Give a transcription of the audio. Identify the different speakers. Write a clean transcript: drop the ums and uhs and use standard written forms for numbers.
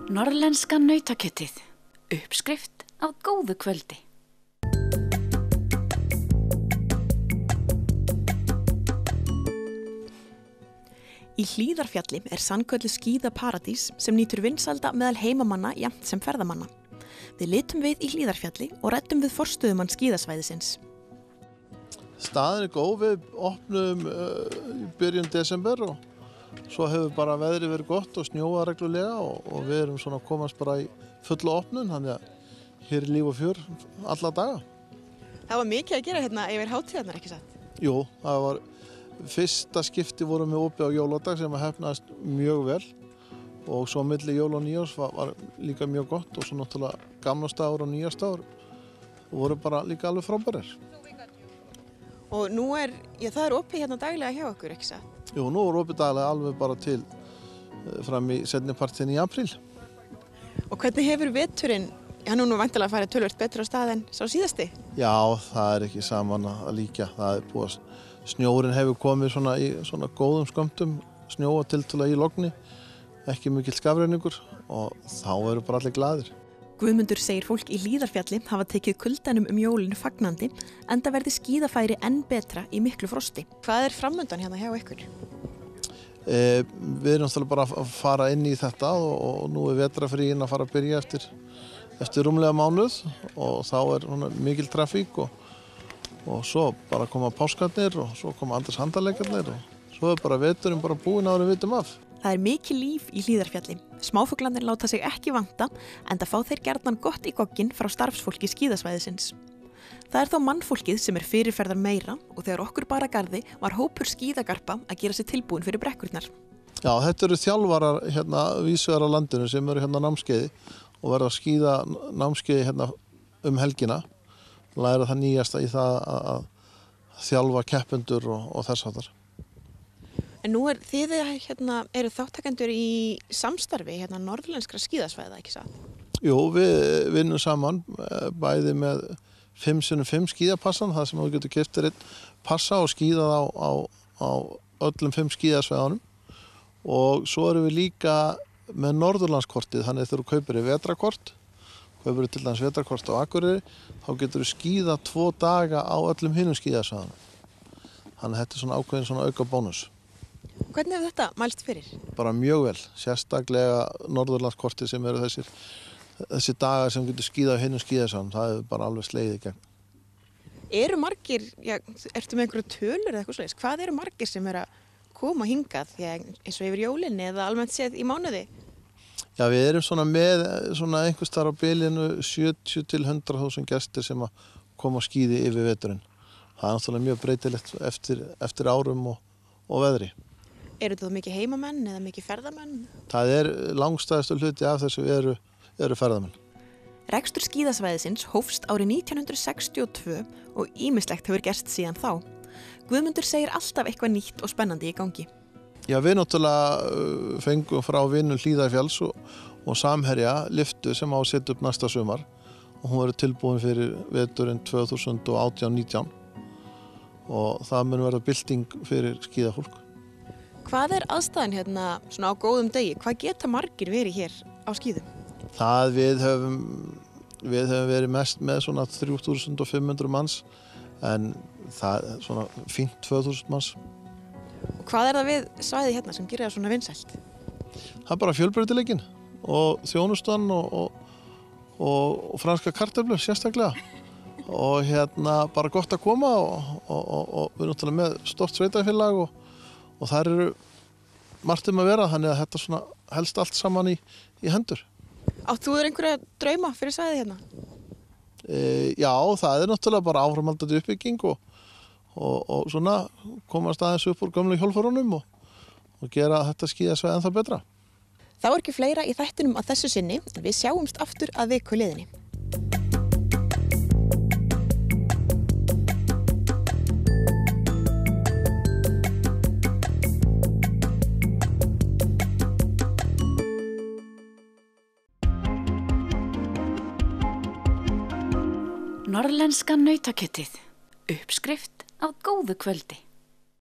Speaker 1: Norðlenska nautakjötið. Uppskrift á góðu kvöldi.
Speaker 2: Í Hlíðarfjalli sannkölluð skíðaparadís sem nýtur vinsælda meðal heimamanna jafnt sem ferðamanna. Við litum við í Hlíðarfjalli og ræddum við forstöðumann skíðasvæðisins.
Speaker 3: Staðan góð, við opnum í byrjun desember og svo hefur bara veðrið verið gott og snjóað reglulega og við erum svona að komast bara í fulla opnun, þannig að hér er líf og fjör alla daga.
Speaker 2: Það var mikið að gera hérna yfir hátíðarnar, ekki satt?
Speaker 3: Jú, það var fyrsta skipti vorum við opið á jóladag sem heppnaðist mjög vel og svo milli jól og nýjárs var líka mjög gott og svo náttúrulega gamlársdagur og nýjársdagur voru bara líka alveg frábærir.
Speaker 2: Og nú það er opið hérna daglega hjá okkur, ekki satt?
Speaker 3: Jú, nú er opið daglega alveg bara til fram í seinnipartinn í apríl.
Speaker 2: Og hvernig hefur veturinn, hann nú væntanlega farið töluvert betur á stað en sá síðasti?
Speaker 3: Já, það er ekki saman að líkja. Það er búið að snjórinn hefur komið svona í svona góðum skömmtum, snjóa tiltölulega í logni, ekki mikill skafrenningur og þá eru bara allir glaðir.
Speaker 2: Guðmundur segir fólk í Hlíðarfjalli hafa tekið kuldanum jólinu fagnandi enda verði skíðafæri enn betra í miklu frosti. Hvað er framundan hérna hjá ykkur?
Speaker 3: Við erum náttúrulega bara að fara inn í þetta og nú er vetrarfríin að fara að byrja eftir rúmlega mánuð og þá er mikil trafík og svo bara koma páskarnir og svo koma andars handarleikarnir og svo er bara veturinn bara búinn áður en við vitum af.
Speaker 2: Það er mikið líf í Hlíðarfjalli. Smáfuglarnir láta sig ekki vanta enda fá þeir gjarnan gott í gogginn frá starfsfólki skíðasvæðisins. Það er þá mannfólkið sem er fyrirferðar meira og þegar okkur bar að garði var hópur skíðagarpa að gera sig tilbúin fyrir brekkurnar.
Speaker 3: Já, þetta eru þjálfarar víðsvegar á landinu sem eru námskeiði og verða að skíða námskeiði helgina. Læra það nýjasta í það að þjálfa keppendur og þess háttar.
Speaker 2: En nú þið eru þáttakendur í samstarfi norðlenskra skíðasvæða, ekki satt?
Speaker 3: Jú, við vinnum saman bæði með 5x5 skíðapassan, það sem þú getur keypt þér einn passa og skíðað á öllum 5 skíðasvæðunum. Og svo erum við líka með Norðurlandskortið, þannig að þegar þú kaupir vetrakort, kaupir til dæmis vetrakort á Akureyri, þá getur þú skíðað 2 daga á öllum hinum skíðasvæðunum. Þannig að þetta er svona ákveðin auka bónus.
Speaker 2: Hvernig hefur þetta mælst fyrir?
Speaker 3: Bara mjög vel, sérstaklega Norðurlandskortið sem eru þessi dagar sem getur skíðað á hinum skíðasvæðunum, það hefur bara alveg slegið í gegn.
Speaker 2: Eru margir, ertu með einhverju tölur eða eitthvað svoleiðis, hvað eru margir sem eru að koma hingað eins og yfir jólinni eða almennt séð í mánuði?
Speaker 3: Já, við erum með einhvers staðar á bilinu 70 til 100.000 gestir sem að koma á skíði yfir veturinn. Það er náttúrulega mjög breytilegt eftir árum og veðri.
Speaker 2: Eru þetta mikið heimamenn eða mikið ferðamenn?
Speaker 3: Það er langstæðastu hluti af þessu eru ferðamenn.
Speaker 2: Rekstur skíðasvæðisins hófst árið 1962 og ýmislegt hefur gerst síðan þá. Guðmundur segir alltaf eitthvað nýtt og spennandi í gangi.
Speaker 3: Já, við náttúrulega fengum frá vinum Hlíðarfjalls og Samherja lyftu sem á að setja upp næsta sumar og hún verður tilbúin fyrir veturinn 2018-19 og það mun verða bylting fyrir skíðafólk.
Speaker 2: Hvað er aðstæðan svona á góðum degi? Hvað geta margir verið hér á skíðum?
Speaker 3: Við höfum verið mest með svona 3.500 manns en það er svona fínt 2.000 manns.
Speaker 2: Og hvað er það við svæðið sem gerir það svona vinsælt?
Speaker 3: Það er bara fjölbreytileikinn og þjónustan og franska kartöflur sérstaklega og bara gott að koma og við erum náttúrulega með stórt sveitafélag og þar eru margt að vera, þannig að þetta svona helst allt saman í hendur.
Speaker 2: Átt þú einhverja drauma fyrir svæðið hérna?
Speaker 3: Já, það er náttúrulega bara áframhaldandi uppbygging og svona komast aðeins upp úr gömlu hjólförunum og gera þetta skíðasvæði ennþá betra.
Speaker 2: Það var ekki fleira í þættinum að þessu sinni, en við sjáumst aftur að viku liðinni.
Speaker 1: Norðlenska nautakjötið. Uppskrift á góðu kvöldi.